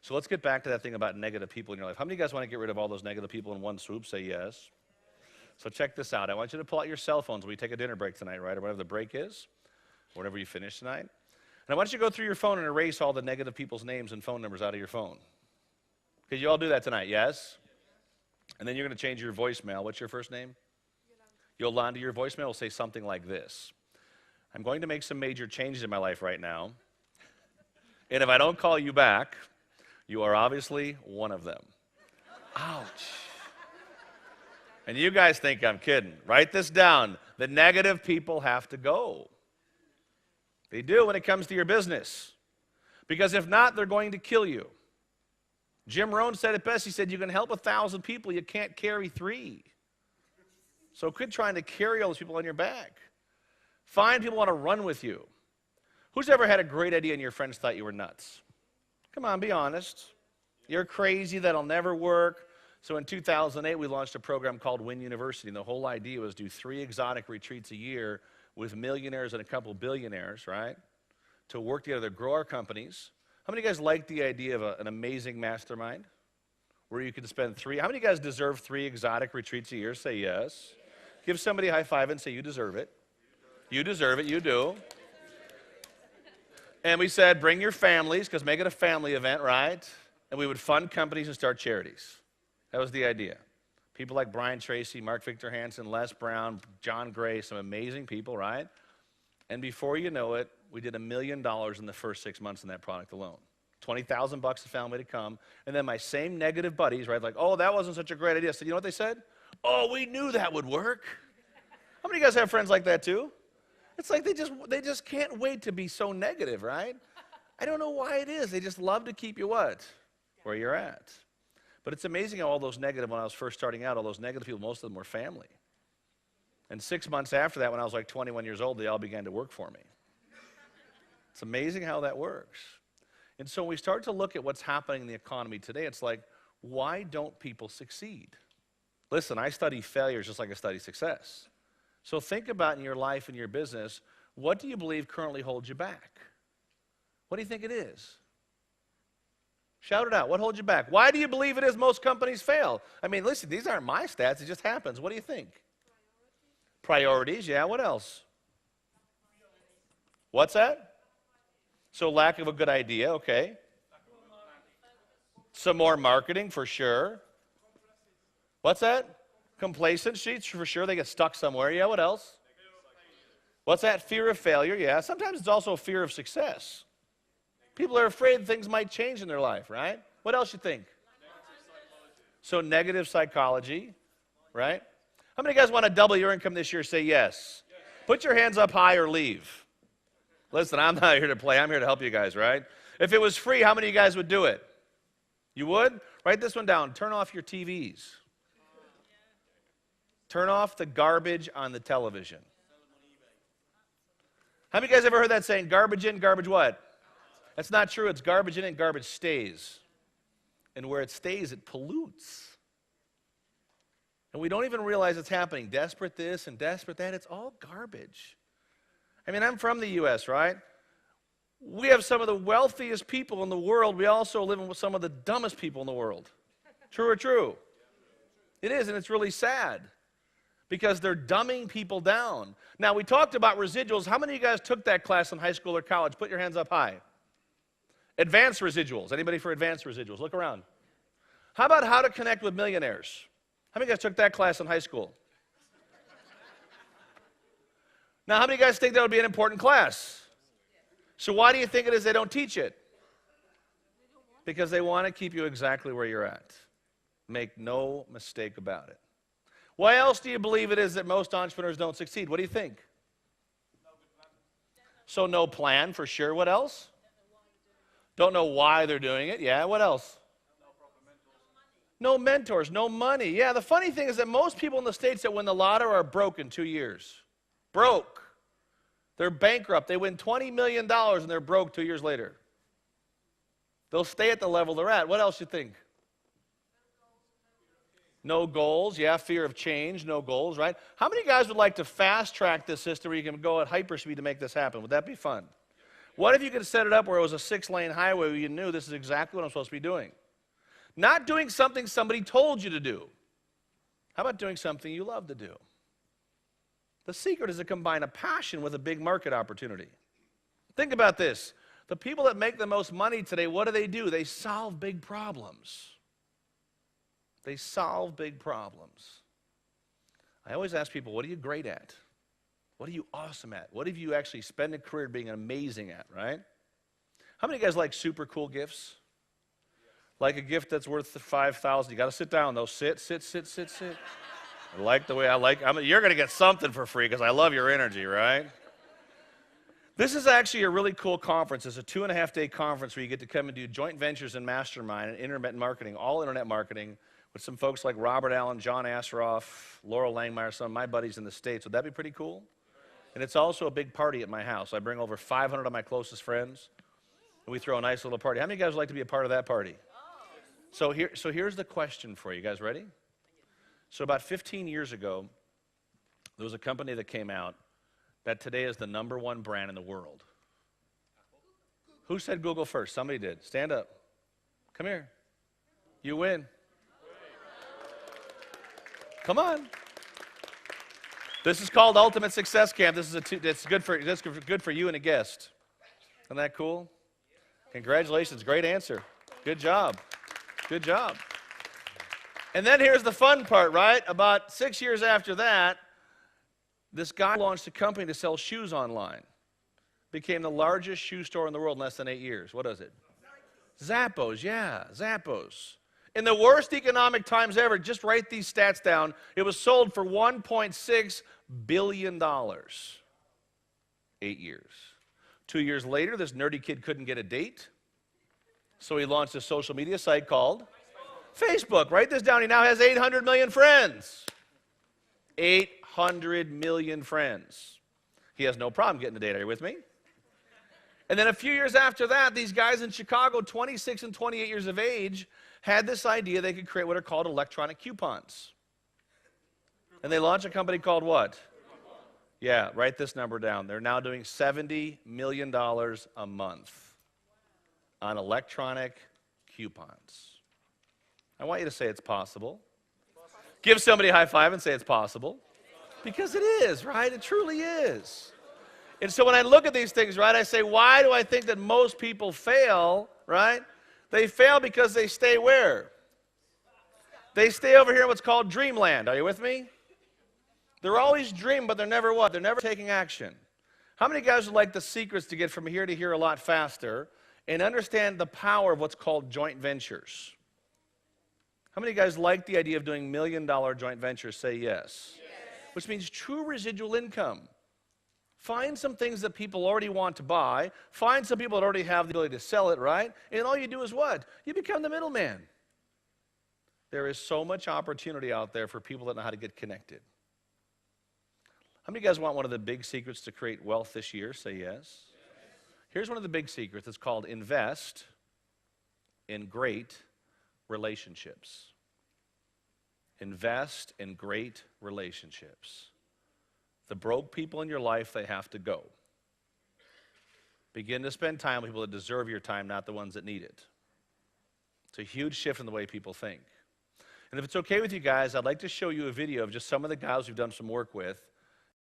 So let's get back to that thing about negative people in your life. How many of you guys want to get rid of all those negative people in one swoop? Say yes. So check this out. I want you to pull out your cell phones when we take a dinner break tonight, right? Or whatever the break is, or whenever you finish tonight. And I want you to go through your phone and erase all the negative people's names and phone numbers out of your phone. Could you all do that tonight? Yes? And then you're going to change your voicemail. What's your first name? Yolanda. Your voicemail will say something like this. I'm going to make some major changes in my life right now. And if I don't call you back, you are obviously one of them. Ouch. And you guys think I'm kidding. Write this down. The negative people have to go. They do when it comes to your business. Because if not, they're going to kill you. Jim Rohn said it best. He said, you can help 1,000 people, you can't carry 3. So quit trying to carry all those people on your back. Find people who want to run with you. Who's ever had a great idea and your friends thought you were nuts? Come on, be honest. You're crazy, that'll never work. So in 2008, we launched a program called Win University, and the whole idea was do 3 exotic retreats a year with millionaires and a couple billionaires, right, to work together to grow our companies. How many of you guys like the idea of an amazing mastermind where you could spend 3? How many of you guys deserve 3 exotic retreats a year? Say yes. Give somebody a high five and say you deserve it. You deserve it, you do. And we said bring your families, because make it a family event, right? And we would fund companies and start charities. That was the idea. People like Brian Tracy, Mark Victor Hansen, Les Brown, John Gray, some amazing people, right? And before you know it, we did $1 million in the first 6 months in that product alone. $20,000 a family to come. And then my same negative buddies, right, like, oh, that wasn't such a great idea. So you know what they said? Oh, we knew that would work. How many of you guys have friends like that too? It's like they just can't wait to be so negative, right? I don't know why it is. They just love to keep you what? Where you're at. But it's amazing how all those negative, when I was first starting out, all those negative people, most of them were family. And 6 months after that, when I was like 21 years old, they all began to work for me. It's amazing how that works. And so when we start to look at what's happening in the economy today, it's like, why don't people succeed? Listen, I study failures just like I study success. So think about in your life and your business, what do you believe currently holds you back? What do you think it is? Shout it out. What holds you back? Why do you believe it is most companies fail? I mean, listen, these aren't my stats. It just happens. What do you think? Priorities, yeah. What else? What's that? So lack of a good idea, okay. Some more marketing, for sure. What's that? Complacency, for sure. They get stuck somewhere. Yeah, what else? What's that? Fear of failure, yeah. Sometimes it's also fear of success. People are afraid things might change in their life, right? What else you think? So negative psychology, right? How many of you guys want to double your income this year? Say yes. Put your hands up high or leave. Listen, I'm not here to play. I'm here to help you guys, right? If it was free, how many of you guys would do it? You would? Write this one down. Turn off your TVs. Turn off the garbage on the television. How many of you guys ever heard that saying, garbage in, garbage what? That's not true. It's garbage in and garbage stays. And where it stays, it pollutes. And we don't even realize it's happening. Desperate this and desperate that. It's all garbage. I mean, I'm from the U.S., right? We have some of the wealthiest people in the world. We also live with some of the dumbest people in the world. True or true? It is, and it's really sad because they're dumbing people down. Now, we talked about residuals. How many of you guys took that class in high school or college? Put your hands up high. Advanced residuals. Anybody for advanced residuals? Look around. How about how to connect with millionaires? How many of you guys took that class in high school? Now, how many of you guys think that would be an important class? So why do you think it is they don't teach it? Because they want to keep you exactly where you're at. Make no mistake about it. Why else do you believe it is that most entrepreneurs don't succeed? What do you think? So no plan for sure. What else? Don't know why they're doing it. Yeah, what else? No mentors, no money. Yeah, the funny thing is that most people in the States that win the lotto are broke in 2 years. Broke. They're bankrupt. They win $20 million and they're broke 2 years later. They'll stay at the level they're at. What else you think? No goals. Yeah, fear of change, no goals, right? How many guys would like to fast track this system where you can go at hyperspeed to make this happen? Would that be fun? What if you could set it up where it was a 6-lane highway where you knew this is exactly what I'm supposed to be doing? Not doing something somebody told you to do. How about doing something you love to do? The secret is to combine a passion with a big market opportunity. Think about this. The people that make the most money today, what do? They solve big problems. They solve big problems. I always ask people, what are you great at? What are you awesome at? What have you actually spent a career being amazing at, right? How many of you guys like super cool gifts? Like a gift that's worth $5,000. You got to sit down, though. Sit. I like the way you're going to get something for free because I love your energy, right? This is actually a really cool conference. It's a 2.5-day conference where you get to come and do joint ventures and mastermind and internet marketing, all internet marketing, with some folks like Robert Allen, John Asseroff, Laurel Langmeyer, some of my buddies in the States. Would that be pretty cool? And it's also a big party at my house. I bring over 500 of my closest friends, and we throw a nice little party. How many of you guys would like to be a part of that party? So here's the question for you. You guys ready? So about 15 years ago, there was a company that came out that today is the #1 brand in the world. Who said Google first? Somebody did. Stand up. Come here. You win. Come on. This is called Ultimate Success Camp. It's good for you and a guest. Isn't that cool? Congratulations. Great answer. Good job. Good job. And then here's the fun part, right? About 6 years after that, this guy launched a company to sell shoes online. Became the largest shoe store in the world in less than 8 years. What is it? Zappos, yeah, Zappos. In the worst economic times ever, just write these stats down, it was sold for $1.6 billion. 8 years. 2 years later, this nerdy kid couldn't get a date, so he launched a social media site called Facebook. Write this down. He now has 800 million friends. 800 million friends. He has no problem getting a date. Are you with me? And then a few years after that, these guys in Chicago, 26 and 28 years of age, had this idea they could create what are called electronic coupons. And they launched a company called what? Yeah, write this number down. They're now doing $70 million a month on electronic coupons. I want you to say it's possible. Give somebody a high five and say it's possible. Because it is, right? It truly is. And so when I look at these things, right, I say, why do I think that most people fail, right? They fail because they stay where? They stay over here in what's called dreamland. Are you with me? They're always dreaming, but they're never what? They're never taking action. How many guys would like the secrets to get from here to here a lot faster and understand the power of what's called joint ventures? How many guys like the idea of doing $1 million joint ventures? Say yes. Which means true residual income. Find some things that people already want to buy. Find some people that already have the ability to sell it, right? And all you do is what? You become the middleman. There is so much opportunity out there for people that know how to get connected. How many of you guys want one of the big secrets to create wealth this year? Say yes. Here's one of the big secrets. It's called invest in great relationships. Invest in great relationships. The broke people in your life, they have to go. Begin to spend time with people that deserve your time, not the ones that need it. It's a huge shift in the way people think. And if it's okay with you guys, I'd like to show you a video of just some of the guys we've done some work with